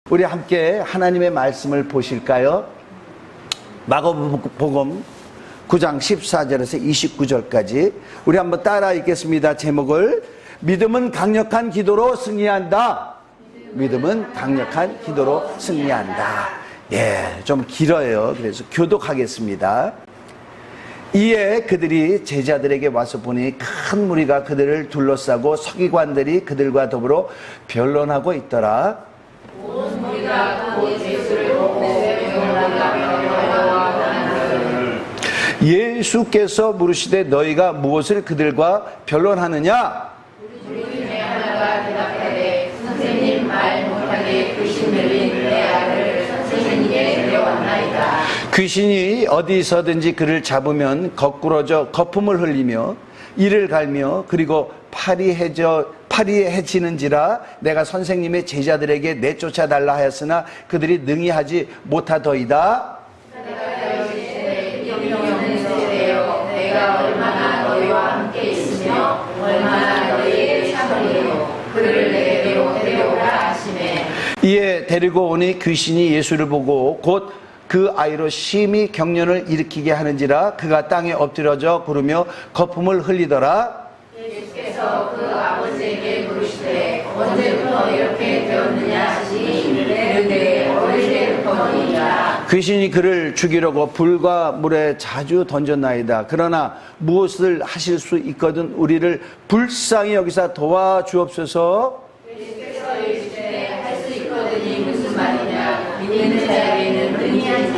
우리 함께 하나님의 말씀을 보실까요? 마가복음 9장 14절에서 29절까지 우리 한번 따라 읽겠습니다. 제목을 믿음은 강력한 기도로 승리한다. 믿음은 강력한 기도로 승리한다. 좀 길어요. 그래서 교독하겠습니다. 이에 그들이 제자들에게 와서 보니 큰 무리가 그들을 둘러싸고 서기관들이 그들과 더불어 변론하고 있더라. 온 무리가 곧 예수를 보고 예수께서 물으시되 너희가 무엇을 그들과 변론하느냐? 우리 중에 하나가 대답하되 선생님 말 못하게 귀신 들린 내 아를 선생님께 데려왔나이다. 귀신이 어디서든지 그를 잡으면 거꾸러져 거품을 흘리며 이를 갈며 그리고 팔이 해지는지라 내가 선생님의 제자들에게 내쫓아 달라 하였으나 그들이 능히 하지 못하더이다. 내가 얼마나 너희와 함께 있으며 얼마나 너희에게 참으리요 그를 내게로 데려오라 하시매 이에 데리고 오니 귀신이 예수를 보고 곧 그 아이로 심히 경련을 일으키게 하는지라 그가 땅에 엎드려져 구르며 거품을 흘리더라. 예수께서 그 아버지에게 물으시되 언제부터 이렇게 되었느냐 하시니 이르되 어릴 때부터니라. 귀신이 그를 죽이려고 불과 물에 자주 던졌나이다. 그러나 무엇을 하실 수 있거든 우리를 불쌍히 여기사 도와주옵소서. 예수께서 이르시되 할 수 있거든이 무슨 말이냐 믿는 자에게는 능히 할力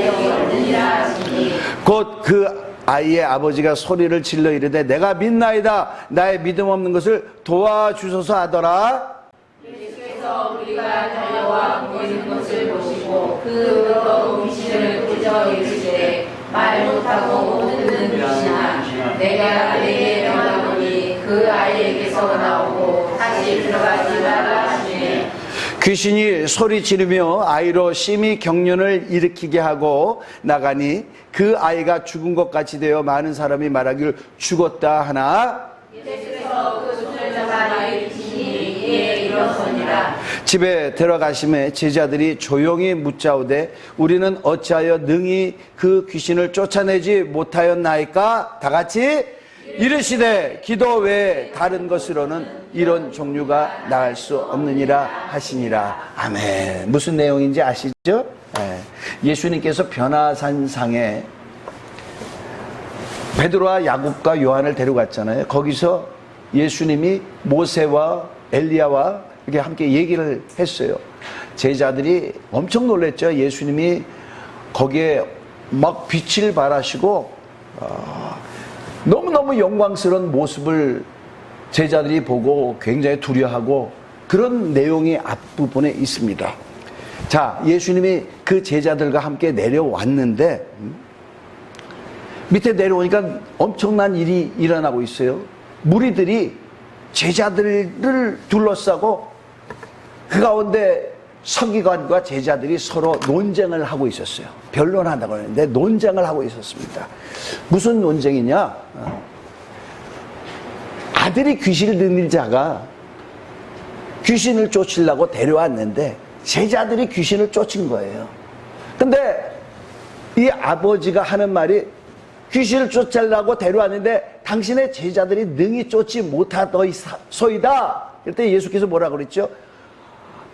없느니라 하시니 곧 그 아이의 아버지가 소리를 질러 이르되 내가 믿나이다. 나의 믿음 없는 것을 도와주소서 하더라. 예수께서 우리가 달려와 보이는 것을 보시고 그로부터 귀신을 꾸짖어 이르시되 말 못하고 못 듣는 귀신아 내가 내게 명하노니 그 아이에게서 나오고 다시 들어가지 말라 하시네. 귀신이 소리 지르며 아이로 심히 경련을 일으키게 하고 나가니 그 아이가 죽은 것 같이 되어 많은 사람이 말하기를 죽었다 하나 예수께서 그 손을 잡아 일으키시니 이에 일어서니라. 집에 들어가심에 제자들이 조용히 묻자오되 우리는 어찌하여 능히 그 귀신을 쫓아내지 못하였나이까? 다 같이 이르시되 기도 외에 다른 것으로는 이런 종류가 나갈 수 없느니라 하시니라. 아멘. 무슨 내용인지 아시죠? 예수님께서 변화산상에 베드로와 야곱과 요한을 데려갔잖아요. 거기서 예수님이 모세와 엘리야와 이렇게 함께 얘기를 했어요. 제자들이 엄청 놀랐죠. 예수님이 거기에 막 빛을 발하시고 너무너무 영광스러운 모습을 제자들이 보고 굉장히 두려워하고 그런 내용이 앞부분에 있습니다. 자, 예수님이 그 제자들과 함께 내려왔는데 밑에 내려오니까 엄청난 일이 일어나고 있어요. 무리들이 제자들을 둘러싸고 그 가운데 서기관과 제자들이 서로 논쟁을 하고 있었어요. 변론한다고 하는데 논쟁을 하고 있었습니다. 무슨 논쟁이냐? 아들이 귀신을 들린 자가 귀신을 쫓으려고 데려왔는데 제자들이 귀신을 쫓은 거예요. 근데 이 아버지가 하는 말이 귀신을 쫓으려고 데려왔는데 당신의 제자들이 능히 쫓지 못하더이소이다. 그때 예수께서 뭐라고 그랬죠?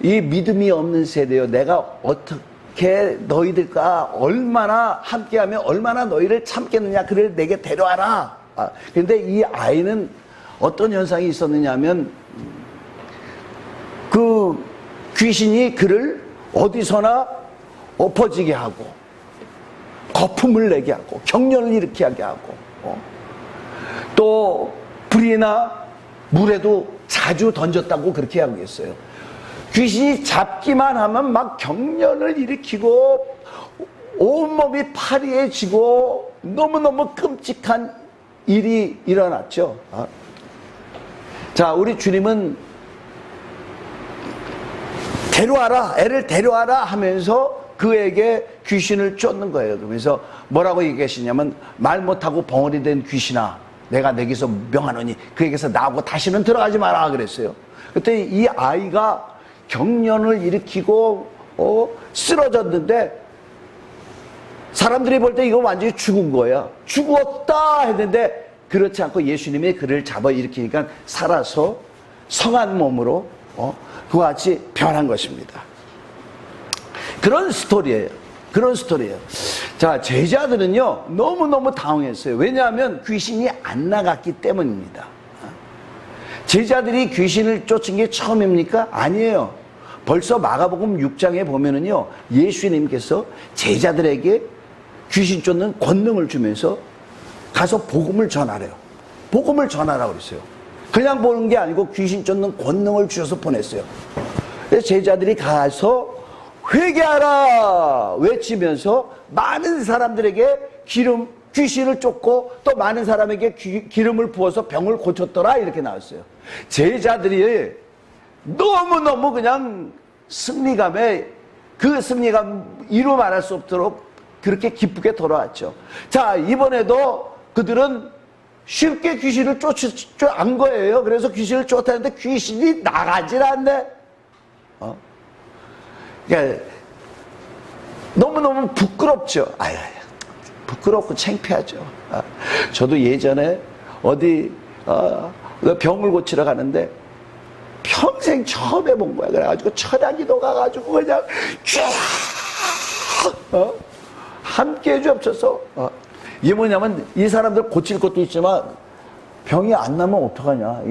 이 믿음이 없는 세대요. 내가 어떻게 너희들과 얼마나 함께하면 얼마나 너희를 참겠느냐. 그를 내게 데려와라. 그런데 이 아이는 어떤 현상이 있었느냐 하면 그 귀신이 그를 어디서나 엎어지게 하고 거품을 내게 하고 경련을 일으키게 하고 또 불이나 물에도 자주 던졌다고 그렇게 하고 있어요. 귀신이 잡기만 하면 막 경련을 일으키고 온몸이 파리해지고 너무너무 끔찍한 일이 일어났죠. 자, 우리 주님은 데려와라, 애를 데려와라 하면서 그에게 귀신을 쫓는 거예요. 그러면서 뭐라고 얘기하시냐면 말 못하고 벙어리 된 귀신아 내가 내게서 명하노니 그에게서 나오고 다시는 들어가지 마라 그랬어요. 그때 이 아이가 경련을 일으키고 쓰러졌는데 사람들이 볼 때 이거 완전히 죽은 거야. 죽었다 했는데 그렇지 않고 예수님이 그를 잡아 일으키니까 살아서 성한 몸으로 그와 같이 변한 것입니다. 그런 스토리예요. 그런 스토리예요. 자, 제자들은요 너무너무 당황했어요. 왜냐하면 귀신이 안 나갔기 때문입니다. 제자들이 귀신을 쫓은 게 처음입니까? 아니에요. 벌써 마가복음 6장에 보면은요 예수님께서 제자들에게 귀신 쫓는 권능을 주면서 가서 복음을 전하래요. 복음을 전하라고 그랬어요. 그냥 보는 게 아니고 귀신 쫓는 권능을 주셔서 보냈어요. 그래서 제자들이 가서 회개하라 외치면서 많은 사람들에게 귀신을 쫓고 또 많은 사람에게 기름을 부어서 병을 고쳤더라 이렇게 나왔어요. 제자들이 너무너무 그냥 승리감에 그 승리감 이루 말할 수 없도록 그렇게 기쁘게 돌아왔죠. 자, 이번에도 그들은 쉽게 귀신을 쫓은 거예요. 그래서 귀신을 쫓았는데 귀신이 나가질 않네. 그러니까 너무너무 부끄럽죠. 부끄럽고 창피하죠. 저도 예전에 어디 병을 고치러 가는데 평생 처음 해본 거야. 그래가지고 천양기도 가가지고 그냥 쫙 함께 해주옵소서. 이게 뭐냐면 이 사람들 고칠 것도 있지만 병이 안 나면 어떡하냐.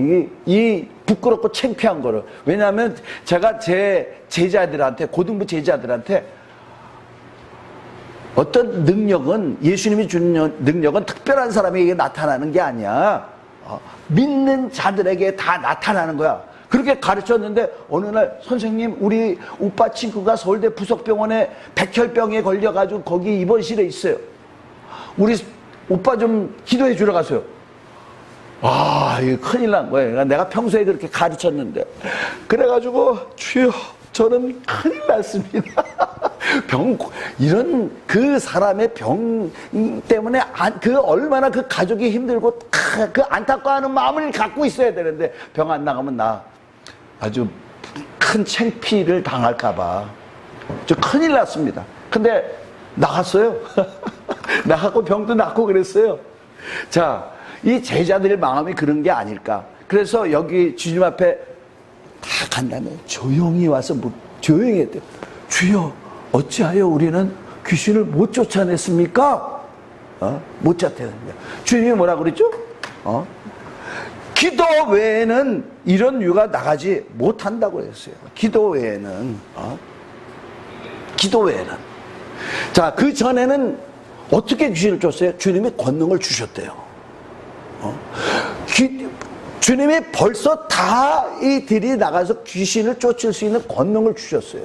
이 부끄럽고 창피한 거를. 왜냐하면 제가 제 제자들한테, 고등부 제자들한테 어떤 능력은, 예수님이 주는 능력은 특별한 사람에게 나타나는 게 아니야. 믿는 자들에게 다 나타나는 거야. 그렇게 가르쳤는데 어느 날 선생님 우리 오빠 친구가 서울대 부석병원에 백혈병에 걸려가지고 거기 입원실에 있어요. 우리 오빠 좀 기도해 주러 가세요. 이거 큰일 난 거예요. 내가 평소에 그렇게 가르쳤는데. 그래가지고 주여 저는 큰일 났습니다. 이런 그 사람의 병 때문에 얼마나 그 가족이 힘들고 그 안타까워하는 마음을 갖고 있어야 되는데 병 안 나가면 나 아주 큰 창피를 당할까봐 저 큰일 났습니다. 근데 나갔어요. 나가고 병도 낫고 그랬어요. 자, 이 제자들의 마음이 그런 게 아닐까. 그래서 여기 주님 앞에 다 간다며 조용히 와서 조용히 했대요. 주여 어찌하여 우리는 귀신을 못 쫓아냈습니까? 못 쫓아냈습니다. 주님이 뭐라고 그랬죠? 기도 외에는 이런 유가 나가지 못한다고 했어요. 기도 외에는. 기도 외에는. 자, 그 전에는 어떻게 귀신을 쫓았어요? 주님이 권능을 주셨대요. 주님이 벌써 다 이들이 나가서 귀신을 쫓을 수 있는 권능을 주셨어요.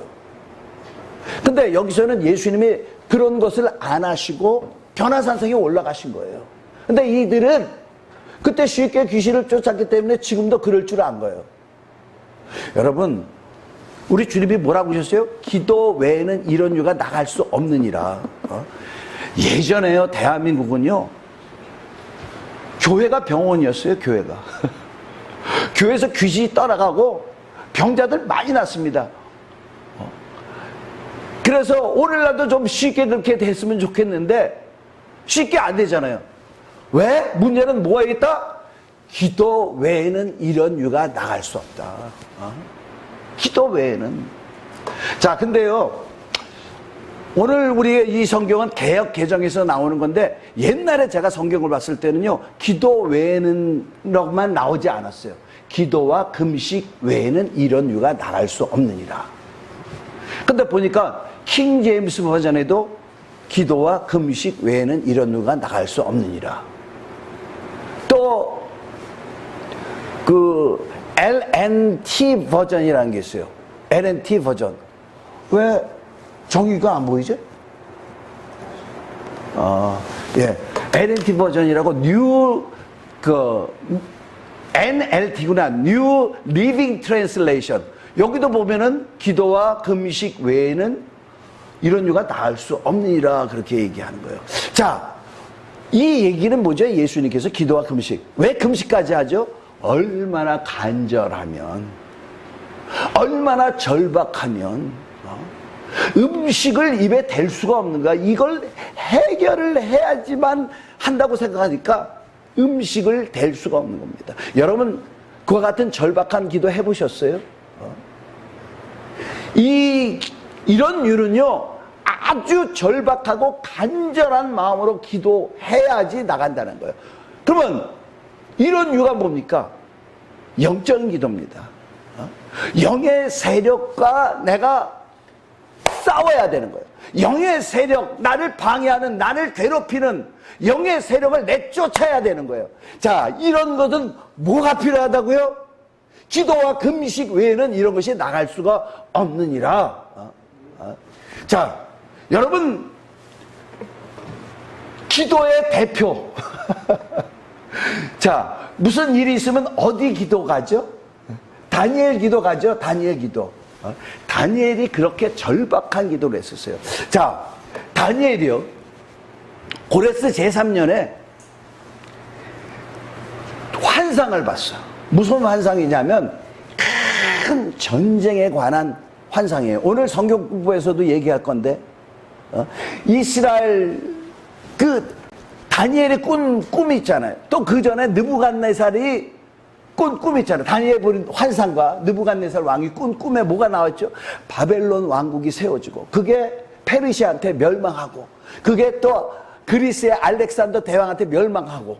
근데 여기서는 예수님이 그런 것을 안 하시고 변화산성에 올라가신 거예요. 근데 이들은 그때 쉽게 귀신을 쫓았기 때문에 지금도 그럴 줄 안 거예요. 여러분, 우리 주님이 뭐라고 하셨어요? 기도 외에는 이런 유가 나갈 수 없느니라. 예전에요, 대한민국은요, 교회가 병원이었어요, 교회가. 교회에서 귀신이 떠나가고 병자들 많이 났습니다. 그래서 오늘날도 좀 쉽게 그렇게 됐으면 좋겠는데 쉽게 안 되잖아요. 왜? 문제는 뭐에 있다? 기도 외에는 이런 유가 나갈 수 없다. 기도 외에는. 자, 근데요, 오늘 우리의 이 성경은 개역 개정에서 나오는 건데 옛날에 제가 성경을 봤을 때는요, 기도 외에는만 나오지 않았어요. 기도와 금식 외에는 이런 유가 나갈 수 없느니라. 근데 보니까 킹 제임스 버전에도 기도와 금식 외에는 이런 유가 나갈 수 없느니라. 또 그 LNT 버전이라는 게 있어요. LNT 버전. 왜 정의가 안 보이죠? 예. LNT 버전이라고 NLT구나. New Living Translation. 여기도 보면은 기도와 금식 외에는 이런 유가 나을 수 없느니라 그렇게 얘기하는 거예요. 자, 이 얘기는 뭐죠? 예수님께서 기도와 금식. 왜 금식까지 하죠? 얼마나 간절하면 얼마나 절박하면 음식을 입에 댈 수가 없는가. 이걸 해결을 해야지만 한다고 생각하니까 음식을 댈 수가 없는 겁니다. 여러분 그와 같은 절박한 기도 해보셨어요? 이런 이유는요, 아주 절박하고 간절한 마음으로 기도해야지 나간다는 거예요. 그러면 이런 이유가 뭡니까? 영적인 기도입니다. 영의 세력과 내가 싸워야 되는 거예요. 영의 세력, 나를 방해하는, 나를 괴롭히는 영의 세력을 내쫓아야 되는 거예요. 자, 이런 것은 뭐가 필요하다고요? 기도와 금식 외에는 이런 것이 나갈 수가 없느니라. 자, 여러분, 기도의 대표. 자, 무슨 일이 있으면 어디 기도 가죠? 다니엘 기도 가죠? 다니엘 기도. 다니엘이 그렇게 절박한 기도를 했었어요. 자, 다니엘이요, 고레스 제3년에 환상을 봤어요. 무슨 환상이냐면 큰 전쟁에 관한 환상이에요. 오늘 성경 공부에서도 얘기할 건데, 이스라엘 다니엘이 꾼 꿈이 있잖아요. 또 그 전에 느부갓네살이 꾼 꿈이 있잖아요. 다니엘 보는 환상과 느부갓네살 왕이 꾼 꿈에 뭐가 나왔죠? 바벨론 왕국이 세워지고, 그게 페르시아한테 멸망하고, 그게 또 그리스의 알렉산더 대왕한테 멸망하고,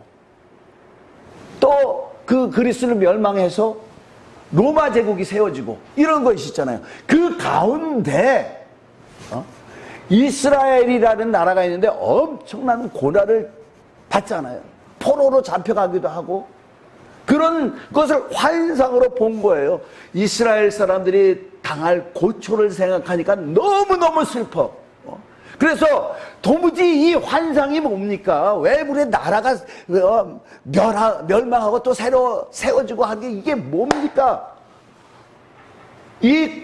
또 그 그리스를 멸망해서 로마 제국이 세워지고, 이런 것이 있잖아요. 그 가운데 이스라엘이라는 나라가 있는데 엄청난 고난을 받잖아요. 포로로 잡혀가기도 하고, 그런 것을 환상으로 본 거예요. 이스라엘 사람들이 당할 고초를 생각하니까 너무너무 슬퍼. 그래서 도무지 이 환상이 뭡니까? 왜 우리 나라가 멸망하고 또 새로 세워지고 하는 게 이게 뭡니까? 이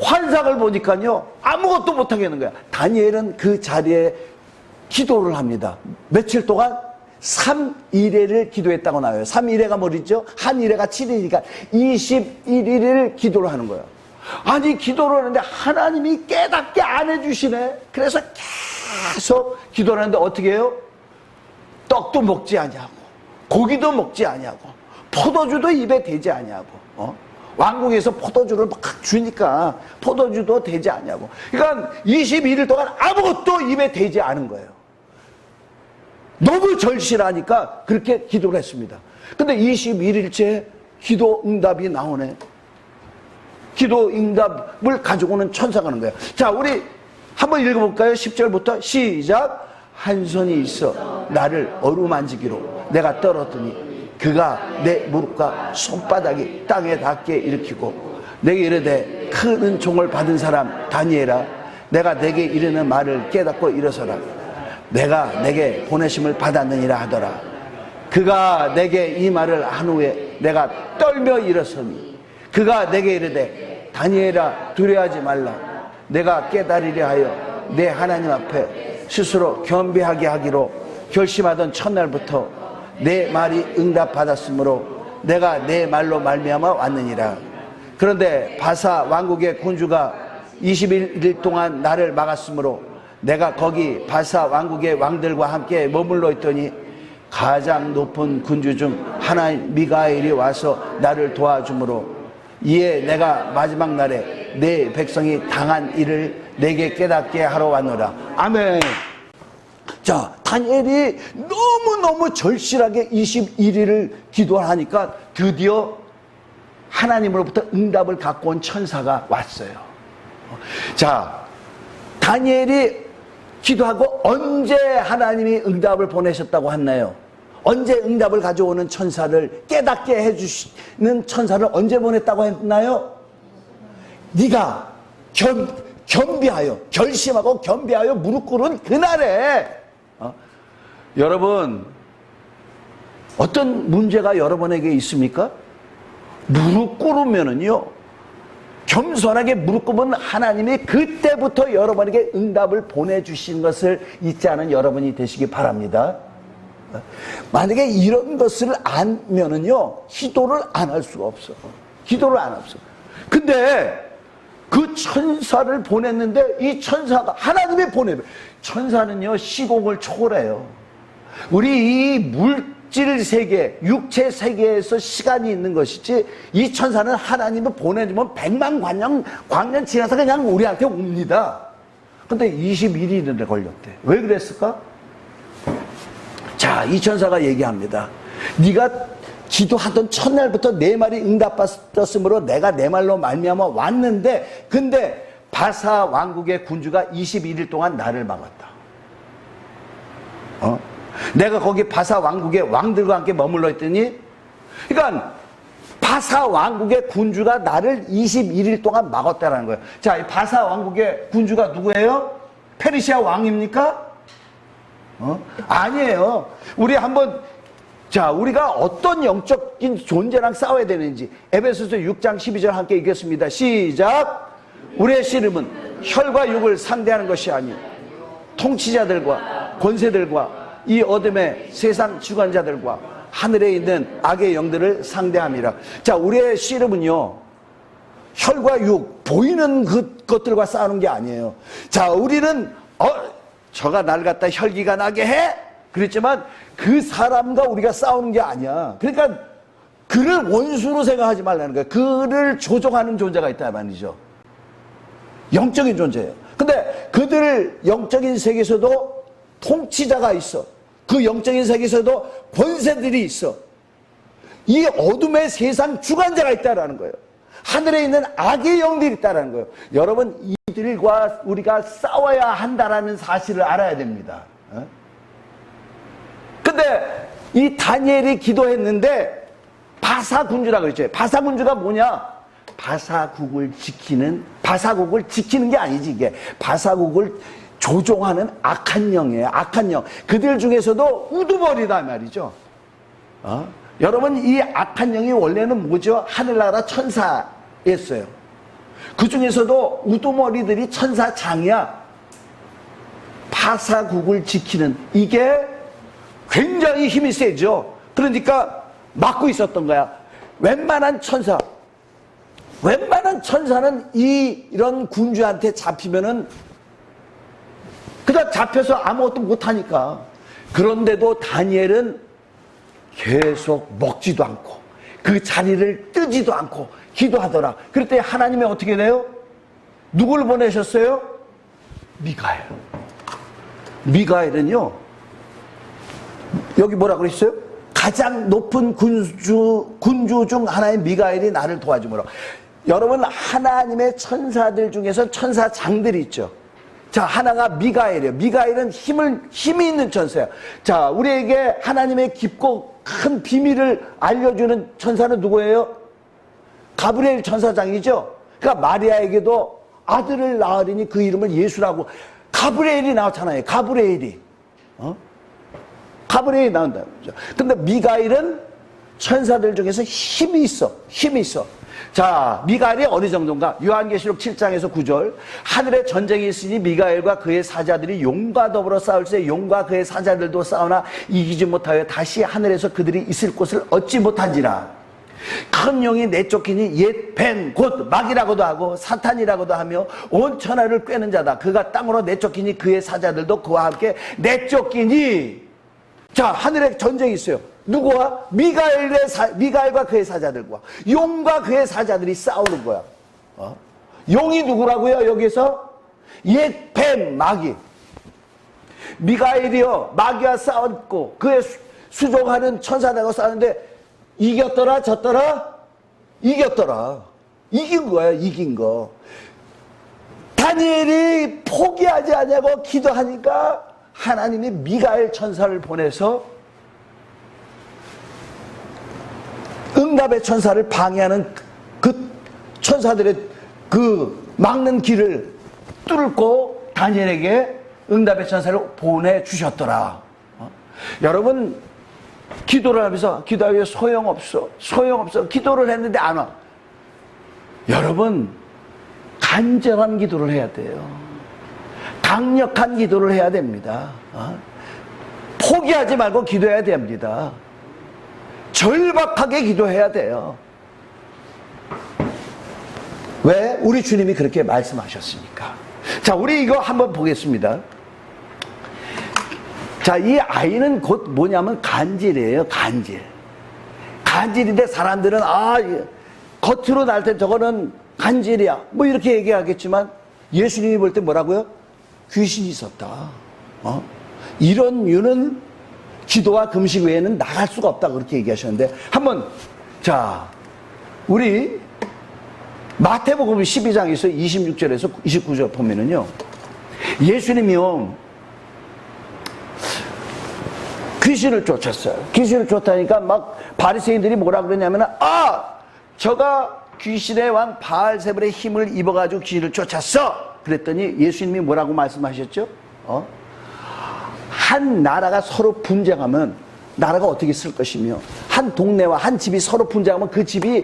환상을 보니까요, 아무것도 못하겠는 거야. 다니엘은 그 자리에 기도를 합니다. 며칠 동안 3일회를 기도했다고 나와요. 3일회가 뭐죠? 한 일회가 7일이니까 21일을 기도를 하는 거예요. 아니, 기도를 하는데 하나님이 깨닫게 안 해주시네. 그래서 계속 기도를 하는데 어떻게 해요? 떡도 먹지 아니하고, 고기도 먹지 아니하고, 포도주도 입에 대지 아니하고, 왕궁에서 포도주를 막 주니까 포도주도 대지 아니하고, 그러니까 21일 동안 아무것도 입에 대지 않은 거예요. 너무 절실하니까 그렇게 기도를 했습니다. 근데 21일째 기도 응답이 나오네. 기도 응답을 가지고 오는 천사가 오는 거예요. 자, 우리 한번 읽어볼까요? 10절부터 시작. 한 손이 있어 나를 어루만지기로 내가 떨었더니 그가 내 무릎과 손바닥이 땅에 닿게 일으키고 내게 이르되 큰 은총을 받은 사람 다니엘아, 내가 내게 이르는 말을 깨닫고 일어서라. 내가 내게 보내심을 받았느니라 하더라. 그가 내게 이 말을 한 후에 내가 떨며 일어서니 그가 내게 이르되 다니엘아, 두려워하지 말라. 내가 깨달으려 하여 내 하나님 앞에 스스로 겸비하게 하기로 결심하던 첫날부터 내 말이 응답받았으므로 내가 내 말로 말미암아 왔느니라. 그런데 바사 왕국의 군주가 21일 동안 나를 막았으므로 내가 거기 바사 왕국의 왕들과 함께 머물러 있더니 가장 높은 군주 중 하나인 미가엘이 와서 나를 도와주므로 이에 내가 마지막 날에 내 백성이 당한 일을 내게 깨닫게 하러 왔노라. 아멘. 자, 다니엘이 너무너무 절실하게 21일을 기도하니까 드디어 하나님으로부터 응답을 갖고 온 천사가 왔어요. 자, 다니엘이 기도하고 언제 하나님이 응답을 보내셨다고 했나요? 언제 응답을 가져오는 천사를 깨닫게 해주시는 천사를 언제 보냈다고 했나요? 네가 겸비하여, 결심하고 겸비하여 무릎 꿇은 그날에 여러분, 어떤 문제가 여러분에게 있습니까? 무릎 꿇으면은요, 겸손하게 무릎 꿇으면 하나님이 그때부터 여러분에게 응답을 보내주신 것을 잊지 않은 여러분이 되시기 바랍니다. 만약에 이런 것을 알면은요, 기도를 안 할 수가 없어. 기도를 안 없어. 근데 그 천사를 보냈는데 이 천사가 하나님이 보내요. 천사는요 시공을 초월해요. 우리 이 물질 세계, 육체 세계에서 시간이 있는 것이지 이 천사는 하나님이 보내주면 100만 광년 지나서 그냥 우리한테 옵니다. 근데 21일이나 걸렸대. 왜 그랬을까? 자, 이 천사가 얘기합니다. 네가 기도하던 첫날부터 내 말이 응답받았으므로 내가 내 말로 말미암아 왔는데, 근데 바사 왕국의 군주가 21일 동안 나를 막았다. 내가 거기 바사 왕국의 왕들과 함께 머물러 있더니, 그러니까 바사 왕국의 군주가 나를 21일 동안 막았다라는 거예요. 자, 이 바사 왕국의 군주가 누구예요? 페르시아 왕입니까? 아니에요. 우리 한번, 자, 우리가 어떤 영적인 존재랑 싸워야 되는지 에베소서 6장 12절 함께 읽겠습니다. 시작. 우리의 씨름은 혈과 육을 상대하는 것이 아니요 통치자들과 권세들과 이 어둠의 세상 주관자들과 하늘에 있는 악의 영들을 상대함이라. 자, 우리의 씨름은요 혈과 육, 보이는 것들과 싸우는 게 아니에요. 자, 우리는 저가 날 갖다 혈기가 나게 해? 그랬지만 그 사람과 우리가 싸우는 게 아니야. 그러니까 그를 원수로 생각하지 말라는 거야. 그를 조종하는 존재가 있다 말이죠. 영적인 존재예요. 근데 그들 영적인 세계에서도 통치자가 있어. 그 영적인 세계에서도 권세들이 있어. 이 어둠의 세상 주관자가 있다라는 거예요. 하늘에 있는 악의 영들이 있다라는 거예요. 여러분, 이들과 우리가 싸워야 한다라는 사실을 알아야 됩니다. 근데 이 다니엘이 기도했는데 바사군주라고 그랬죠. 바사군주가 뭐냐? 바사국을 지키는 게 아니지. 이게 바사국을 조종하는 악한 영이에요. 악한 영. 그들 중에서도 우두머리다 말이죠. 여러분, 이 악한 영이 원래는 뭐죠? 하늘나라 천사였어요. 그 중에서도 우두머리들이 천사장이야. 바사국을 지키는, 이게 굉장히 힘이 세죠. 그러니까 막고 있었던 거야. 웬만한 천사는 이런 군주한테 잡히면은 그냥 잡혀서 아무것도 못하니까. 그런데도 다니엘은 계속 먹지도 않고 그 자리를 뜨지도 않고 기도하더라. 그랬더니 하나님이 어떻게 돼요? 누구를 보내셨어요? 미가엘은요, 여기 뭐라 그랬어요? 가장 높은 군주 중 하나인 미가엘이 나를 도와주므로. 여러분, 하나님의 천사들 중에서 천사장들이 있죠. 자, 하나가 미가엘이에요. 미가엘은 힘이 있는 천사예요. 자, 우리에게 하나님의 깊고 큰 비밀을 알려주는 천사는 누구예요? 가브리엘 천사장이죠. 그러니까 마리아에게도 아들을 낳으리니 그 이름을 예수라고. 가브리엘이 나왔잖아요. 가브리엘이 나온다. 근데 미가엘은 천사들 중에서 힘이 있어. 자, 미가엘이 어느 정도인가? 요한계시록 7장에서 9절. 하늘에 전쟁이 있으니 미가엘과 그의 사자들이 용과 더불어 싸울 때 용과 그의 사자들도 싸우나 이기지 못하여 다시 하늘에서 그들이 있을 곳을 얻지 못한지라. 큰 용이 내쫓기니 옛 뱀 곧 마귀라고도 하고 사탄이라고도 하며 온 천하를 꿰는 자다. 그가 땅으로 내쫓기니 그의 사자들도 그와 함께 내쫓기니. 자, 하늘에 전쟁이 있어요. 누구와? 미가엘과 그의 사자들과 용과 그의 사자들이 싸우는 거야. 용이 누구라고요? 여기서 옛 뱀 마귀. 미가엘이요 마귀와 싸웠고 그의 수종하는 천사들과 싸웠는데 이겼더라 졌더라? 이겼더라. 이긴 거야. 이긴 거. 다니엘이 포기하지 않냐고 기도하니까 하나님이 미가엘 천사를 보내서 응답의 천사를 방해하는 그 천사들의 그 막는 길을 뚫고 다니엘에게 응답의 천사를 보내주셨더라. 여러분, 기도를 하면서 기도하면 소용없어. 기도를 했는데 안 와. 여러분, 간절한 기도를 해야 돼요. 강력한 기도를 해야 됩니다. 포기하지 말고 기도해야 됩니다. 절박하게 기도해야 돼요. 왜? 우리 주님이 그렇게 말씀하셨으니까. 자, 우리 이거 한번 보겠습니다. 자, 이 아이는 곧 뭐냐면 간질이에요, 간질. 간질인데 사람들은, 겉으로 날 때 저거는 간질이야. 뭐 이렇게 얘기하겠지만, 예수님이 볼 때 뭐라고요? 귀신이 있었다. 이런 유는 기도와 금식 외에는 나갈 수가 없다. 그렇게 얘기하셨는데, 한번, 자, 우리 마태복음 12장에서 26절에서 29절 보면은요, 예수님이요, 귀신을 쫓았어요. 귀신을 쫓다니까 막 바리새인들이 뭐라 그러냐면은, 저가 귀신의 왕 바알세불의 힘을 입어가지고 귀신을 쫓았어. 그랬더니 예수님이 뭐라고 말씀하셨죠? 한 나라가 서로 분쟁하면 나라가 어떻게 쓸 것이며, 한 동네와 한 집이 서로 분쟁하면 그 집이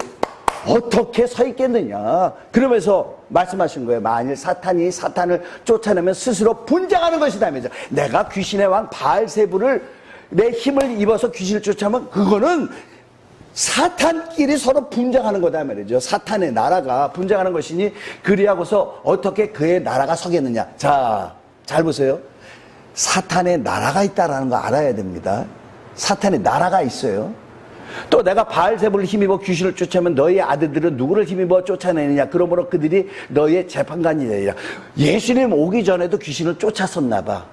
어떻게 서 있겠느냐. 그러면서 말씀하신 거예요. 만일 사탄이 사탄을 쫓아내면 스스로 분쟁하는 것이다. 내가 귀신의 왕 바알세불을 내 힘을 입어서 귀신을 쫓아면 그거는 사탄끼리 서로 분쟁하는 거다 말이죠. 사탄의 나라가 분쟁하는 것이니 그리하고서 어떻게 그의 나라가 서겠느냐. 자, 잘 보세요. 사탄의 나라가 있다라는 거 알아야 됩니다. 사탄의 나라가 있어요. 또 내가 바알세불을 힘입어 귀신을 쫓아내면 너희 아들들은 누구를 힘입어 쫓아내느냐. 그러므로 그들이 너희의 재판관이 되리라. 예수님 오기 전에도 귀신을 쫓았었나 봐.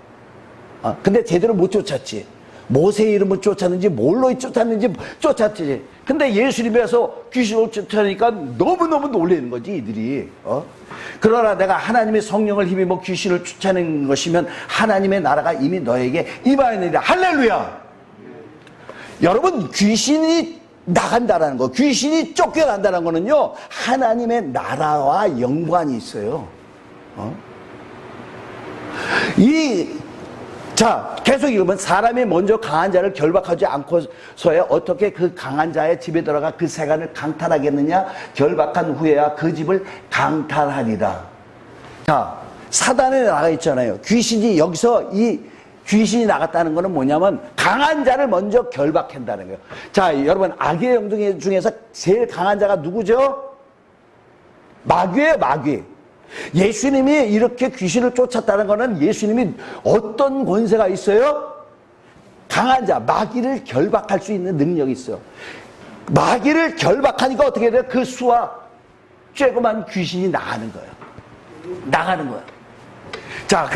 근데 제대로 못 쫓았지. 모세 이름을 쫓았는지 뭘로 쫓았는지 쫓았지. 근데 예수님이 와서 귀신을 쫓아내니까 너무너무 놀라는 거지 이들이. 그러나 내가 하나님의 성령을 힘입어 귀신을 쫓아낸 것이면 하나님의 나라가 이미 너에게 임하였느니라. 할렐루야. 여러분, 귀신이 나간다라는 거, 귀신이 쫓겨난다는 거는요, 하나님의 나라와 연관이 있어요. 자, 계속 읽으면 사람이 먼저 강한 자를 결박하지 않고서야 어떻게 그 강한 자의 집에 들어가 그 세간을 강탈하겠느냐? 결박한 후에야 그 집을 강탈하리라. 자, 사단에 나가 있잖아요. 귀신이 여기서 이 귀신이 나갔다는 거는 뭐냐면 강한 자를 먼저 결박한다는 거예요. 자, 여러분, 악의 영들 중에서 제일 강한 자가 누구죠? 마귀예요, 마귀. 예수님이 이렇게 귀신을 쫓았다는 거는 예수님이 어떤 권세가 있어요? 강한 자, 마귀를 결박할 수 있는 능력이 있어요. 마귀를 결박하니까 어떻게 돼요? 그 수와 쬐그만 귀신이 나가는 거예요. 나가는 거예요. 자,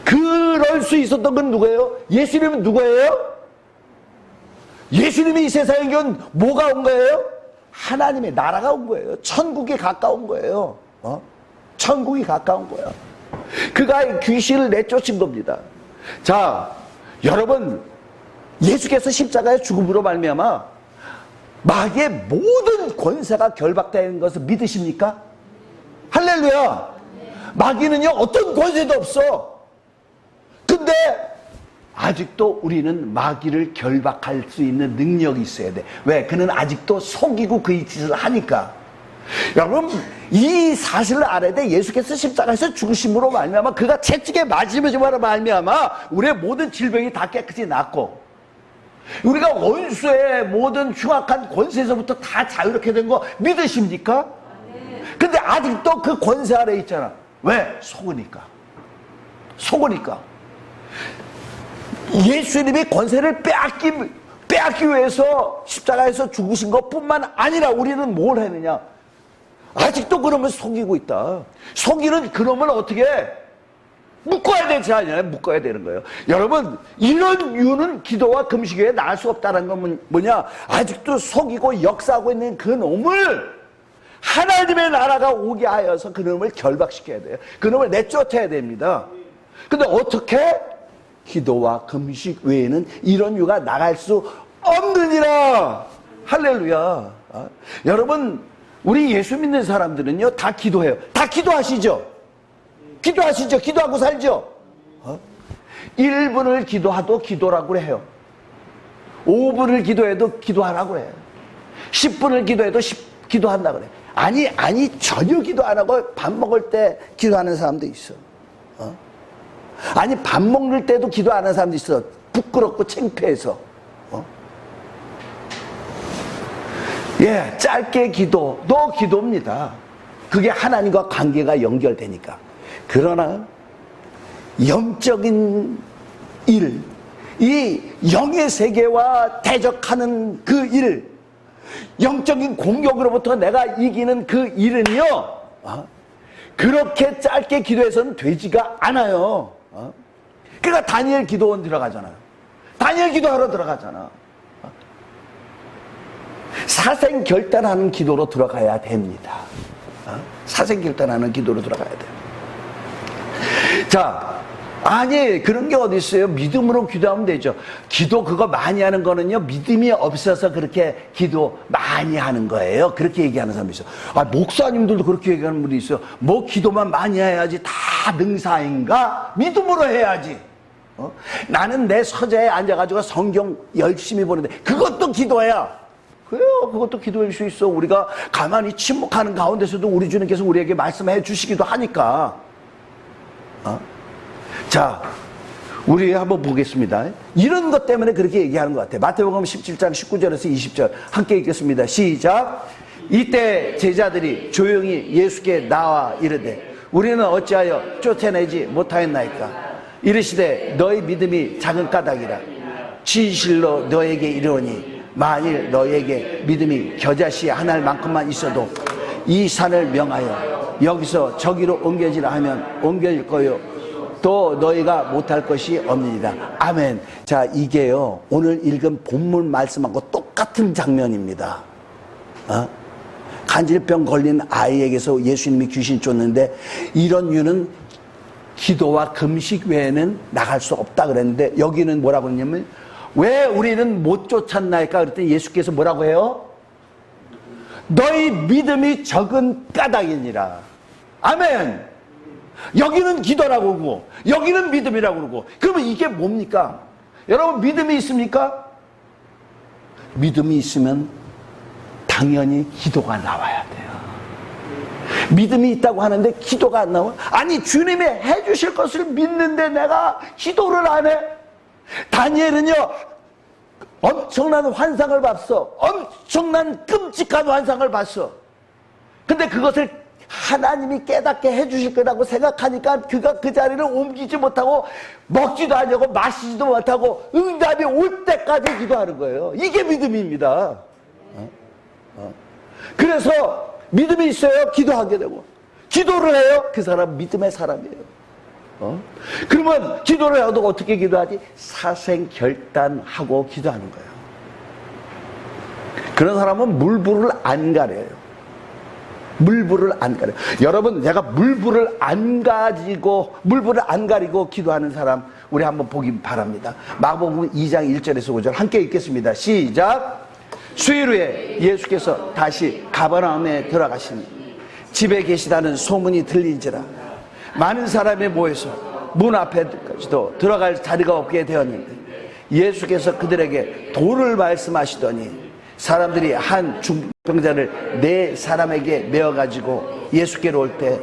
그럴 수 있었던 건 누구예요? 예수님은 누구예요? 예수님이 이 세상에 온 뭐가 온 거예요? 하나님의 나라가 온 거예요. 천국에 가까운 거예요. 천국이 가까운 거예요. 그가 귀신을 내쫓은 겁니다. 자, 여러분, 예수께서 십자가의 죽음으로 말미암아 마귀의 모든 권세가 결박되는 것을 믿으십니까? 할렐루야. 마귀는요, 어떤 권세도 없어. 근데 아직도 우리는 마귀를 결박할 수 있는 능력이 있어야 돼. 왜? 그는 아직도 속이고 그의 짓을 하니까. 여러분, 이 사실을 알아야 돼. 예수께서 십자가에서 죽으심으로 말미암아 그가 채찍에 맞으심으로 말미암아 우리의 모든 질병이 다 깨끗이 낫고, 우리가 원수의 모든 흉악한 권세에서부터 다 자유롭게 된 거 믿으십니까? 근데 아직도 그 권세 아래 있잖아. 왜? 속으니까. 예수님이 권세를 빼앗기 위해서 십자가에서 죽으신 것뿐만 아니라 우리는 뭘 했느냐? 아직도 그러면 속이고 있다. 속이는 그러면 어떻게 묶어야 되지 않냐? 묶어야 되는 거예요. 여러분, 이런 이유는 기도와 금식 외에 나을 수 없다는 건 뭐냐? 아직도 속이고 역사하고 있는 그 놈을 하나님의 나라가 오게 하여서 그 놈을 결박시켜야 돼요. 그 놈을 내쫓아야 됩니다. 근데 어떻게? 기도와 금식 외에는 이런 이유가 나갈 수 없느니라. 할렐루야. 여러분, 우리 예수 믿는 사람들은요, 다 기도해요. 다 기도하시죠? 기도하고 살죠? 1분을 기도하도 기도라고 해요. 5분을 기도해도 기도하라고 해요. 10분을 기도해도 기도한다고 그래. 아니, 전혀 기도 안 하고 밥 먹을 때 기도하는 사람도 있어. 아니, 밥 먹을 때도 기도 안 하는 사람도 있어. 부끄럽고 창피해서. 짧게 기도도 기도입니다. 그게 하나님과 관계가 연결되니까. 그러나 영적인 일, 이 영의 세계와 대적하는 그 일, 영적인 공격으로부터 내가 이기는 그 일은요, 그렇게 짧게 기도해서는 되지가 않아요. 그러니까 다니엘 기도원 들어가잖아요. 다니엘 기도하러 들어가잖아. 사생결단하는 기도로 들어가야 됩니다. 사생결단하는 기도로 들어가야 돼요. 자, 아니 그런 게 어디 있어요? 믿음으로 기도하면 되죠. 기도 그거 많이 하는 거는요, 믿음이 없어서 그렇게 기도 많이 하는 거예요. 그렇게 얘기하는 사람이 있어요. 아, 목사님들도 그렇게 얘기하는 분이 있어요. 뭐 기도만 많이 해야지 다 능사인가? 믿음으로 해야지. 나는 내 서재에 앉아가지고 성경 열심히 보는데 그것도 기도야. 그래요, 그것도 기도할 수 있어. 우리가 가만히 침묵하는 가운데서도 우리 주님께서 우리에게 말씀해 주시기도 하니까. 자, 우리 한번 보겠습니다. 이런 것 때문에 그렇게 얘기하는 것 같아요. 마태복음 17장 19절에서 20절 함께 읽겠습니다. 시작. 이때 제자들이 조용히 예수께 나와 이르되 우리는 어찌하여 쫓아내지 못하였나이까? 이르시되 너희 믿음이 작은 까닭이라. 진실로 너에게 이르노니 만일 너에게 믿음이 겨자씨 하나일 만큼만 있어도 이 산을 명하여 여기서 저기로 옮겨지라 하면 옮겨질 거요 또 너희가 못할 것이 없느니라. 아멘. 자, 이게요 오늘 읽은 본문 말씀하고 똑같은 장면입니다. 간질병 걸린 아이에게서 예수님이 귀신 쫓는데 이런 이유는 기도와 금식 외에는 나갈 수 없다 그랬는데 여기는 뭐라고 했냐면 왜 우리는 못 쫓았나이까 그랬더니 예수께서 뭐라고 해요? 너희 믿음이 적은 까닭이니라. 아멘. 여기는 기도라고 그러고 여기는 믿음이라고 그러고 그러면 이게 뭡니까? 여러분 믿음이 있습니까? 믿음이 있으면 당연히 기도가 나와야 돼요. 믿음이 있다고 하는데 기도가 안 나와? 아니 주님이 해주실 것을 믿는데 내가 기도를 안 해? 다니엘은요 엄청난 환상을 봤어. 엄청난 끔찍한 환상을 봤어. 근데 그것을 하나님이 깨닫게 해주실 거라고 생각하니까 그가 그 자리를 옮기지 못하고 먹지도 않냐고 마시지도 못하고 응답이 올 때까지 기도하는 거예요. 이게 믿음입니다. 그래서 믿음이 있어요. 기도하게 되고 기도를 해요. 그 사람 믿음의 사람이에요. 그러면 기도를 해도 어떻게 기도하지? 사생결단하고 기도하는 거예요. 그런 사람은 물불을 안 가려요. 물불을 안 가려요. 여러분, 내가 물불을 안 가리고 기도하는 사람 우리 한번 보기 바랍니다. 마가복음 2장 1절에서 5절 함께 읽겠습니다. 시작. 수일 후에 예수께서 다시 가버나움에 들어가시니 집에 계시다는 소문이 들린지라 많은 사람이 모여서 문 앞에까지도 들어갈 자리가 없게 되었는데 예수께서 그들에게 도를 말씀하시더니 사람들이 한 중병자를 네 사람에게 메어가지고 예수께로 올 때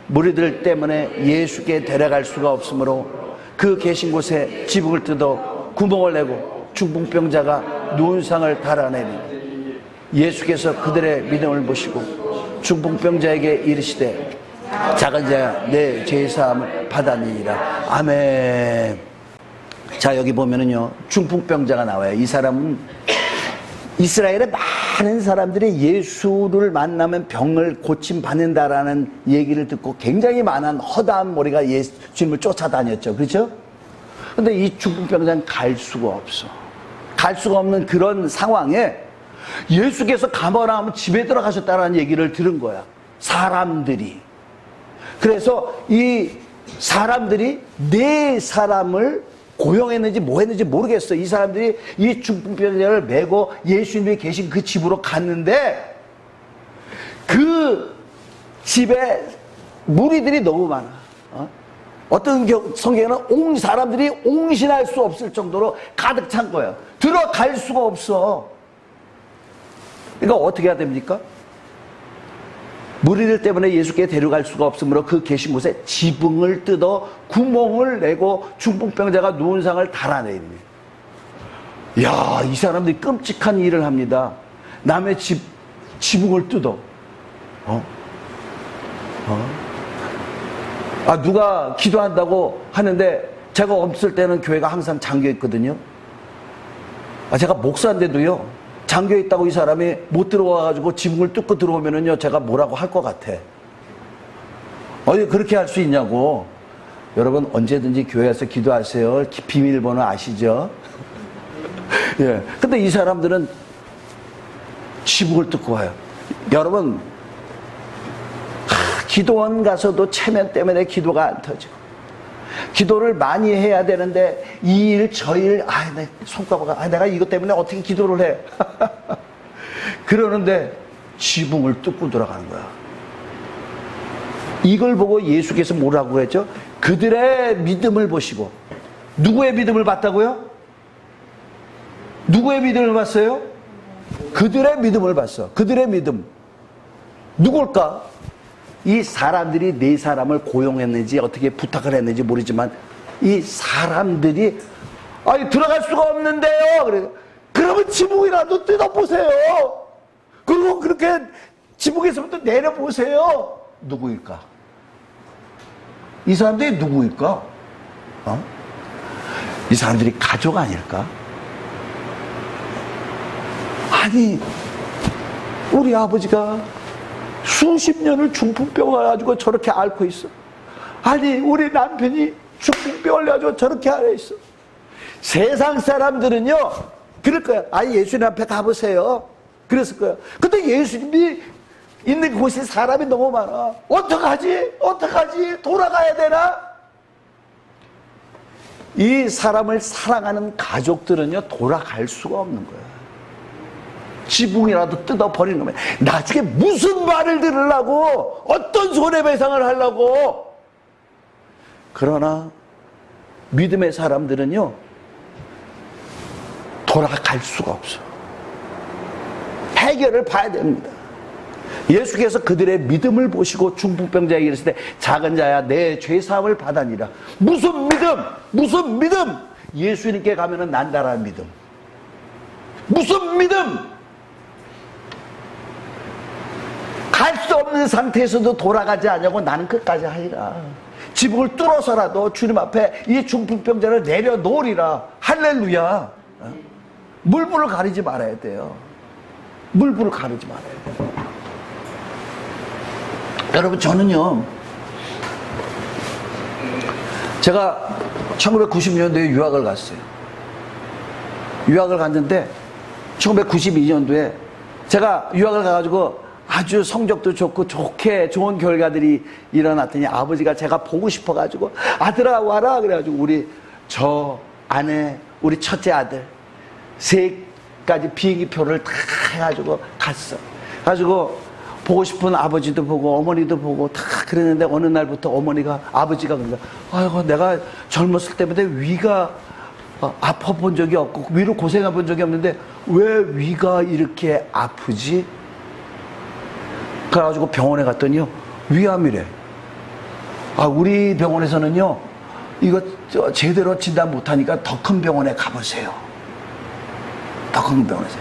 무리들 때문에 예수께 데려갈 수가 없으므로 그 계신 곳에 지붕을 뜯어 구멍을 내고 중풍병자가 누운 상을 달아내니 예수께서 그들의 믿음을 보시고 중풍병자에게 이르시되 작은 자야 내 죄사함을 받았느니라. 아멘. 자, 여기 보면은요 중풍병자가 나와요. 이 사람은 이스라엘의 많은 사람들이 예수를 만나면 병을 고침받는다라는 얘기를 듣고 굉장히 많은 허다한 머리가 예수님을 쫓아다녔죠. 그렇죠? 근데 이 중풍병자는 갈 수가 없어. 갈 수가 없는 그런 상황에 예수께서 가버나움 집에 들어가셨다는 얘기를 들은 거야. 사람들이. 그래서 이 사람들이 네 사람을 고용했는지 뭐 했는지 모르겠어. 이 사람들이 이 중풍병자를 메고 예수님이 계신 그 집으로 갔는데 그 집에 무리들이 너무 많아. 어떤 성경에는 사람들이 옹신할 수 없을 정도로 가득 찬 거예요. 들어갈 수가 없어. 그러니까 어떻게 해야 됩니까? 무리들 때문에 예수께 데려갈 수가 없으므로 그 계신 곳에 지붕을 뜯어 구멍을 내고 중풍병자가 누운 상을 달아내니. 야, 이 사람들이 끔찍한 일을 합니다. 남의 지붕을 뜯어. 누가 기도한다고 하는데 제가 없을 때는 교회가 항상 잠겨 있거든요. 제가 목사인데도요, 잠겨 있다고 이 사람이 못 들어와가지고 지붕을 뚫고 들어오면은요, 제가 뭐라고 할 것 같아. 그렇게 할 수 있냐고. 여러분, 언제든지 교회에서 기도하세요. 비밀번호 아시죠? 예. 근데 이 사람들은 지붕을 뚫고 와요. 여러분, 기도원 가서도 체면 때문에 기도가 안 터지고, 기도를 많이 해야 되는데 이 일 저 일 내 손가락 내가 이것 때문에 어떻게 기도를 해. 그러는데 지붕을 뚫고 돌아가는 거야. 이걸 보고 예수께서 뭐라고 했죠? 그들의 믿음을 보시고. 누구의 믿음을 봤다고요? 누구의 믿음을 봤어요? 그들의 믿음을 봤어. 그들의 믿음. 누굴까? 이 사람들이 네 사람을 고용했는지 어떻게 부탁을 했는지 모르지만 이 사람들이 들어갈 수가 없는데요. 그래. 그러면 지붕이라도 뜯어보세요. 그리고 그렇게 지붕에서부터 내려보세요. 누구일까? 이 사람들이 누구일까? 이 사람들이 가족 아닐까? 아니, 우리 아버지가 수십 년을 중풍병을 가지고 저렇게 앓고 있어. 아니, 우리 남편이 중풍병을 가지고 저렇게 앓고 있어. 세상 사람들은요, 그럴 거야. 예수님 앞에 가보세요. 그랬을 거야. 근데 예수님이 있는 곳이 사람이 너무 많아. 어떡하지? 돌아가야 되나? 이 사람을 사랑하는 가족들은요, 돌아갈 수가 없는 거야. 지붕이라도 뜯어버리는 거야. 나중에 무슨 말을 들으려고, 어떤 손해배상을 하려고. 그러나 믿음의 사람들은요, 돌아갈 수가 없어. 해결을 봐야 됩니다. 예수께서 그들의 믿음을 보시고 중풍병자에게 이르시되 작은 자야 내 죄사함을 받아니라. 무슨 믿음? 예수님께 가면은 난다라는 믿음. 무슨 믿음? 갈 수 없는 상태에서도 돌아가지 않냐고 나는 끝까지 하리라. 지붕을 뚫어서라도 주님 앞에 이 중풍병자를 내려놓으리라. 할렐루야. 물불을 가리지 말아야 돼요. 물불을 가리지 말아야 돼요. 여러분, 저는요, 제가 1990년도에 유학을 갔어요. 유학을 갔는데 1992년도에 제가 유학을 가가지고 아주 성적도 좋고 좋은 결과들이 일어났더니 아버지가 제가 보고 싶어가지고 아들아 와라 그래가지고 저 아내, 우리 첫째 아들 셋까지 비행기표를 다 해가지고 갔어. 가지고 보고 싶은 아버지도 보고 어머니도 보고 다 그랬는데 어느 날부터 아버지가 그런다. 아이고, 내가 젊었을 때부터 위가 아파 본 적이 없고 위로 고생해 본 적이 없는데 왜 위가 이렇게 아프지? 그래가지고 병원에 갔더니요, 위암이래. 우리 병원에서는요, 이거 제대로 진단 못하니까 더 큰 병원에 가보세요. 더 큰 병원에서.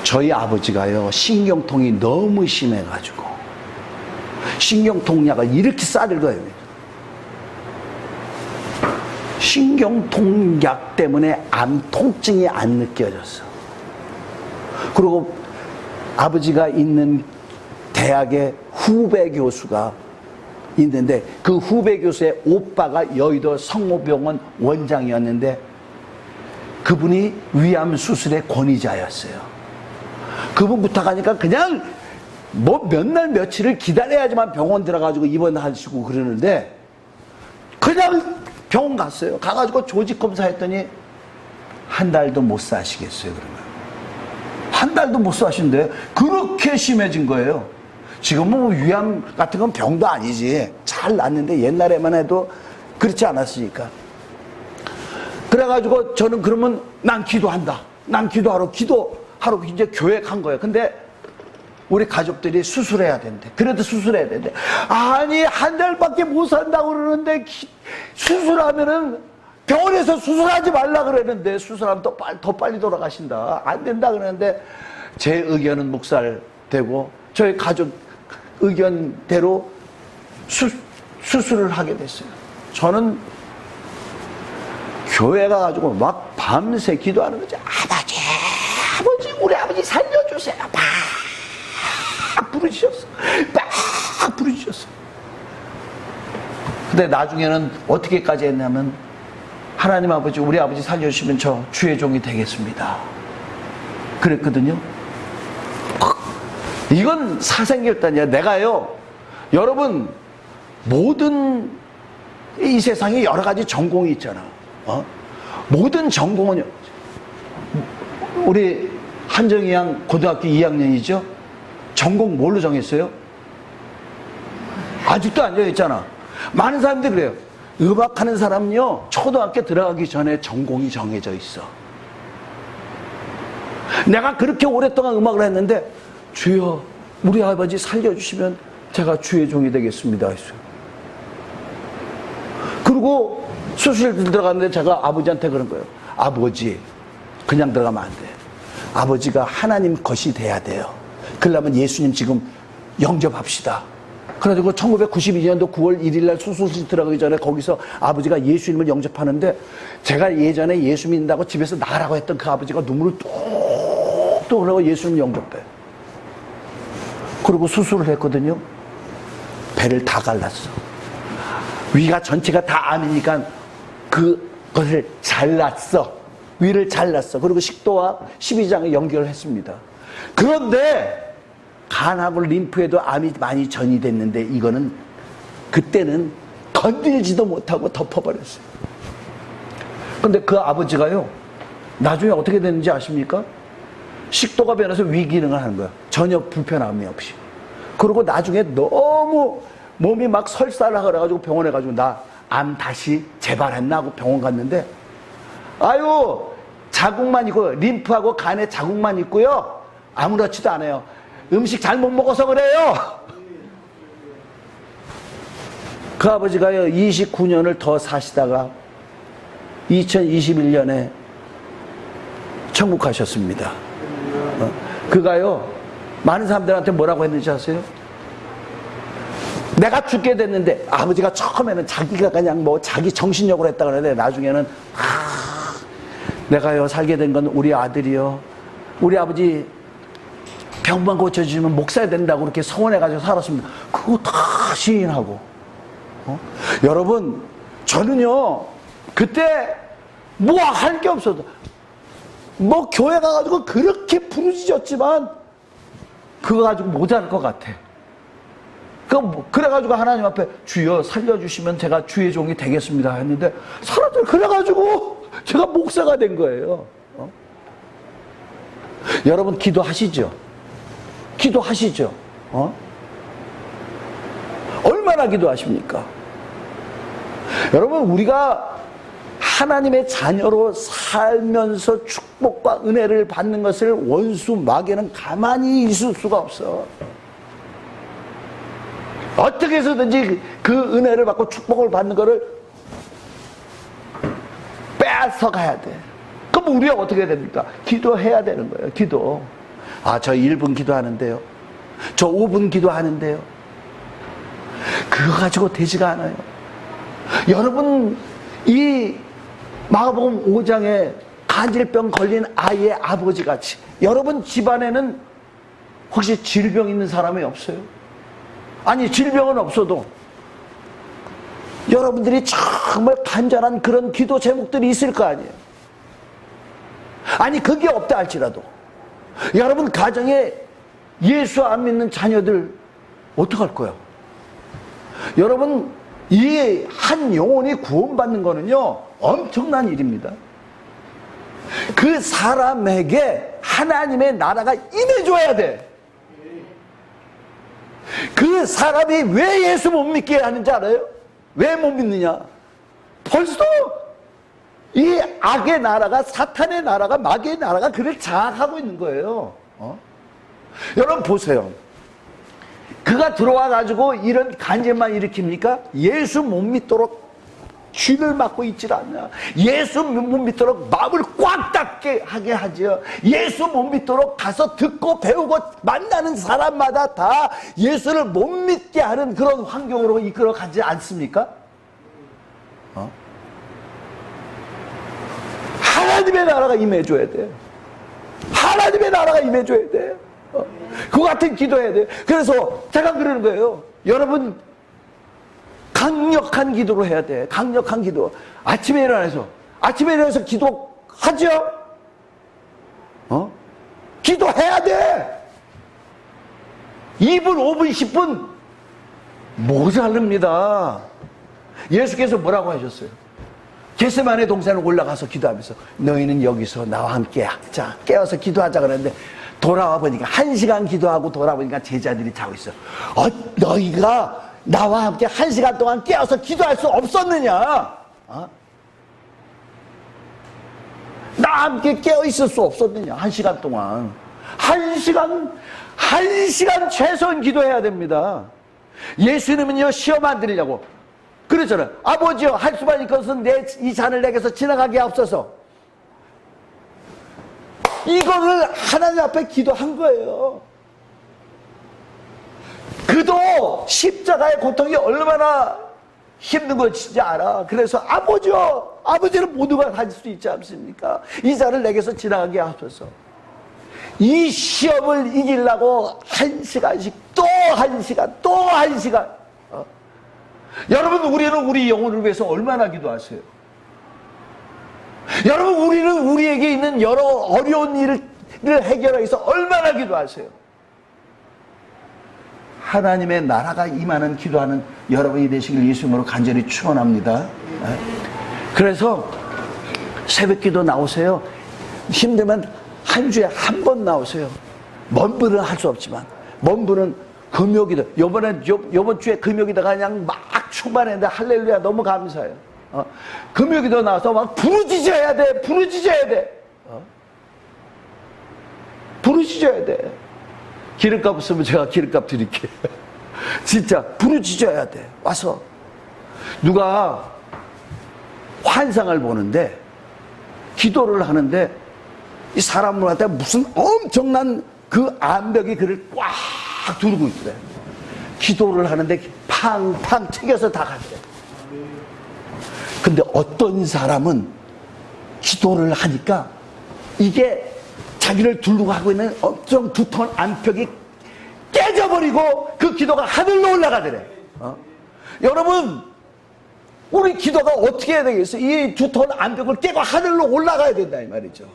저희 아버지가요, 신경통이 너무 심해가지고 신경통약을 이렇게 싸들 거예요. 신경통약 때문에 암 통증이 안 느껴졌어. 그리고 아버지가 있는 대학의 후배 교수가 있는데 그 후배 교수의 오빠가 여의도 성모병원 원장이었는데 그분이 위암 수술의 권위자였어요. 그분 부탁하니까 그냥 몇 날 며칠을 기다려야지만 병원 들어가지고 입원하시고 그러는데 그냥 병원 갔어요. 가가지고 조직 검사했더니 한 달도 못 사시겠어요. 그러면 한 달도 못 사신대. 그렇게 심해진 거예요. 지금은 위암 같은 건 병도 아니지. 잘 낫는데 옛날에만 해도 그렇지 않았으니까. 그래가지고 저는 그러면 난 기도한다. 난 기도하러 이제 교회 간 거예요. 근데 우리 가족들이 수술해야 된대. 그래도 수술해야 된대. 아니, 한 달밖에 못 산다고 그러는데 수술하면은 병원에서 수술하지 말라 그러는데 수술하면 더 빨리 돌아가신다. 안 된다 그러는데 제 의견은 묵살되고 저희 가족 의견대로 수술을 하게 됐어요. 저는 교회 가가지고 막 밤새 기도하는 거지. 아버지, 우리 아버지 살려주세요. 막 부르짖었어. 막 부르짖었어. 근데 나중에는 어떻게까지 했냐면, 하나님 아버지, 우리 아버지 살려주시면 저 주의 종이 되겠습니다. 그랬거든요. 이건 사생결단이야. 내가요, 여러분, 모든 이 세상에 여러 가지 전공이 있잖아. 모든 전공은, 우리 한정이 양 고등학교 2학년이죠? 전공 뭘로 정했어요? 아직도 안 정했잖아. 많은 사람들이 그래요. 음악하는 사람은요, 초등학교 들어가기 전에 전공이 정해져 있어. 내가 그렇게 오랫동안 음악을 했는데, 주여, 우리 아버지 살려주시면 제가 주의 종이 되겠습니다 했어요. 그리고 수술실 들어갔는데 제가 아버지한테 그런 거예요. 아버지, 그냥 들어가면 안 돼. 아버지가 하나님 것이 돼야 돼요. 그러려면 예수님 지금 영접합시다. 그래가지고 1992년도 9월 1일 날 수술실 들어가기 전에 거기서 아버지가 예수님을 영접하는데, 제가 예전에 예수 믿는다고 집에서 나가라고 했던 그 아버지가 눈물을 뚝뚝 흘리고 예수님 영접해. 그리고 수술을 했거든요. 배를 다 갈랐어. 위가 전체가 다 암이니까 그것을 잘랐어. 위를 잘랐어. 그리고 식도와 십이장에 연결을 했습니다. 그런데 간하고 림프에도 암이 많이 전이됐는데, 이거는 그때는 건들지도 못하고 덮어버렸어요. 근데 그 아버지가요, 나중에 어떻게 됐는지 아십니까? 식도가 변해서 위기능을 하는 거야. 전혀 불편함이 없이. 그리고 나중에 너무 몸이 막 설사를 그래가지고 병원에 가지고 나 암 다시 재발했나 하고 병원 갔는데, 아유, 자국만 있고, 림프하고 간에 자국만 있고요, 아무렇지도 않아요. 음식 잘못 먹어서 그래요. 그 아버지가요, 29년을 더 사시다가 2021년에 천국 가셨습니다. 그가요, 많은 사람들한테 뭐라고 했는지 아세요? 내가 죽게 됐는데, 아버지가 처음에는 자기가 그냥 뭐 자기 정신력으로 했다 그러는데, 나중에는 내가요 살게 된 건 우리 아들이요, 우리 아버지 병만 고쳐주시면 목사야 된다고 그렇게 소원해가지고 살았습니다. 그거 다 시인하고. 여러분, 저는요 그때 뭐 할 게 없어도, 뭐 교회 가가지고 그렇게 부르짖었지만 그거 가지고 모자랄 것 같아. 그래가지고 하나님 앞에 주여 살려주시면 제가 주의 종이 되겠습니다 했는데, 사람들 그래가지고 제가 목사가 된 거예요. 여러분 기도하시죠? 기도하시죠? 얼마나 기도하십니까? 여러분, 우리가 하나님의 자녀로 살면서 축복과 은혜를 받는 것을 원수 마귀는 가만히 있을 수가 없어. 어떻게 해서든지 그 은혜를 받고 축복을 받는 것을 빼앗아 가야 돼. 그럼 우리가 어떻게 해야 됩니까? 기도해야 되는 거예요. 기도. 저 1분 기도하는데요, 저 5분 기도하는데요, 그거 가지고 되지가 않아요. 여러분, 이 마가복음 5장에 간질병 걸린 아이의 아버지같이 여러분 집안에는 혹시 질병 있는 사람이 없어요? 아니, 질병은 없어도 여러분들이 정말 간절한 그런 기도 제목들이 있을 거 아니에요. 아니, 그게 없다 할지라도 여러분 가정에 예수 안 믿는 자녀들 어떡할 거야? 여러분, 이 한 영혼이 구원받는 거는요 엄청난 일입니다. 그 사람에게 하나님의 나라가 임해줘야 돼. 그 사람이 왜 예수 못 믿게 하는지 알아요? 왜 못 믿느냐? 벌써 이 악의 나라가, 사탄의 나라가, 마귀의 나라가 그를 장악하고 있는 거예요. 여러분 보세요. 그가 들어와 가지고 이런 간질만 일으킵니까? 예수 못 믿도록 귀를 막고 있질 않냐. 예수 못 믿도록 마음을 꽉 닫게 하게 하죠. 예수 못 믿도록 가서 듣고 배우고 만나는 사람마다 다 예수를 못 믿게 하는 그런 환경으로 이끌어 가지 않습니까? 하나님의 나라가 임해줘야 돼요. 하나님의 나라가 임해줘야 돼요. 그 같은 기도해야 돼요. 그래서 제가 그러는 거예요. 여러분, 강력한 기도로 해야 돼. 강력한 기도. 아침에 일어나서 기도하죠? 기도해야 돼. 2분, 5분, 10분 모자릅니다. 예수께서 뭐라고 하셨어요? 겟세마네 동산에 올라가서 기도하면서 너희는 여기서 나와 함께 자 깨어서 기도하자 그랬는데 돌아와 보니까 1시간 기도하고 돌아보니까 제자들이 자고 있어. 너희가 나와 함께 1시간 동안 깨어서 기도할 수 없었느냐? 나와 함께 깨어 있을 수 없었느냐? 1시간 동안. 1시간 최소한 기도해야 됩니다. 예수님은요, 시험 안 드리려고. 그랬잖아요. 아버지여, 할 수만 있것은 이 잔을 내게서 지나가게 하옵소서. 이거를 하나님 앞에 기도한 거예요. 그도 십자가의 고통이 얼마나 힘든 걸 진짜 알아. 그래서 아버지여, 아버지는 모두가 가질 수 있지 않습니까? 이 잔을 내게서 지나가게 하옵소서. 이 시험을 이기려고 1시간씩 또 1시간 또 1시간. 여러분, 우리는 우리 영혼을 위해서 얼마나 기도하세요? 여러분, 우리는 우리에게 있는 여러 어려운 일을 해결하기 위해서 얼마나 기도하세요? 하나님의 나라가 임하는 기도하는 여러분이 되시길 예수님으로 간절히 축원합니다. 그래서 새벽기도 나오세요. 힘들면 한 주에 한 번 나오세요. 먼 분은 할 수 없지만 먼 분은 금요기도, 요번 주에 금요기도가 그냥 막 충만했는데 할렐루야 너무 감사해요. 금요기도 나와서 막 부르짖어야 돼. 부르짖어야 돼. 부르짖어야 돼. 기름값 없으면 제가 기름값 드릴게요. 진짜 부르짖어야 돼. 와서 누가 환상을 보는데 기도를 하는데 이 사람들한테 무슨 엄청난 그 암벽이 그를 꽉 두르고 있더래. 기도를 하는데 팡팡 튀겨서 다 갔대. 근데 어떤 사람은 기도를 하니까 이게 자기를 두르고 하고 있는 엄청 두터운 암벽이 깨져버리고 그 기도가 하늘로 올라가더래. 여러분, 우리 기도가 어떻게 해야 되겠어요? 이 두터운 암벽을 깨고 하늘로 올라가야 된다 이 말이죠.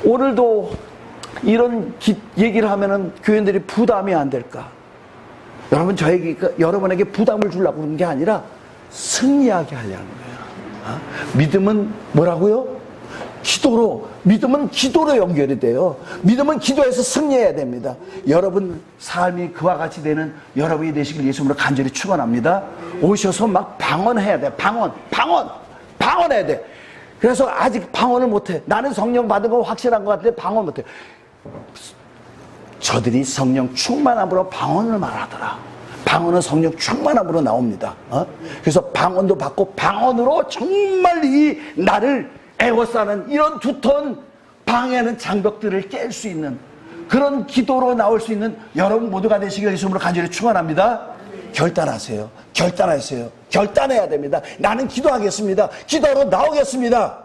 오늘도 이런 얘기를 하면은 교인들이 부담이 안 될까? 여러분, 여러분에게 부담을 주려고 그러는 게 아니라 승리하게 하려는 거예요. 믿음은 뭐라고요? 믿음은 기도로 연결이 돼요. 믿음은 기도에서 승리해야 됩니다. 여러분 삶이 그와 같이 되는 여러분이 되시길 예수님으로 간절히 축원합니다. 오셔서 막 방언해야 돼. 방언해야 돼. 그래서 아직 방언을 못해. 나는 성령 받은 거 확실한 것 같은데 방언 못해. 저들이 성령 충만함으로 방언을 말하더라. 방언은 성령 충만함으로 나옵니다. 그래서 방언도 받고 방언으로 정말 이 나를 애워싸는 이런 두터운 방해하는 장벽들을 깰 수 있는 그런 기도로 나올 수 있는 여러분 모두가 되시길 예수님으로 간절히 축원합니다. 결단하세요. 결단해야 됩니다. 나는 기도하겠습니다. 기도로 나오겠습니다.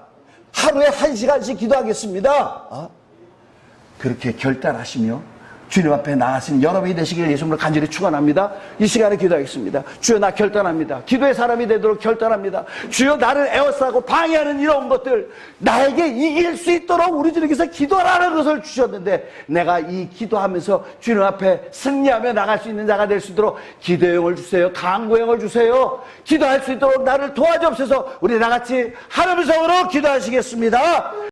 하루에 1시간씩 기도하겠습니다. 그렇게 결단하시며 주님 앞에 나가시는 여러분이 되시길 예수님으로 간절히 축원합니다. 이 시간에 기도하겠습니다. 주여, 나 결단합니다. 기도의 사람이 되도록 결단합니다. 주여, 나를 에워싸고 방해하는 이런 것들 나에게 이길 수 있도록 우리 주님께서 기도하라는 것을 주셨는데 내가 이 기도하면서 주님 앞에 승리하며 나갈 수 있는 자가 될 수 있도록 기도의 영을 주세요. 강구의 영을 주세요. 기도할 수 있도록 나를 도와주옵소서. 우리 다같이 하나님 성으로 기도하시겠습니다.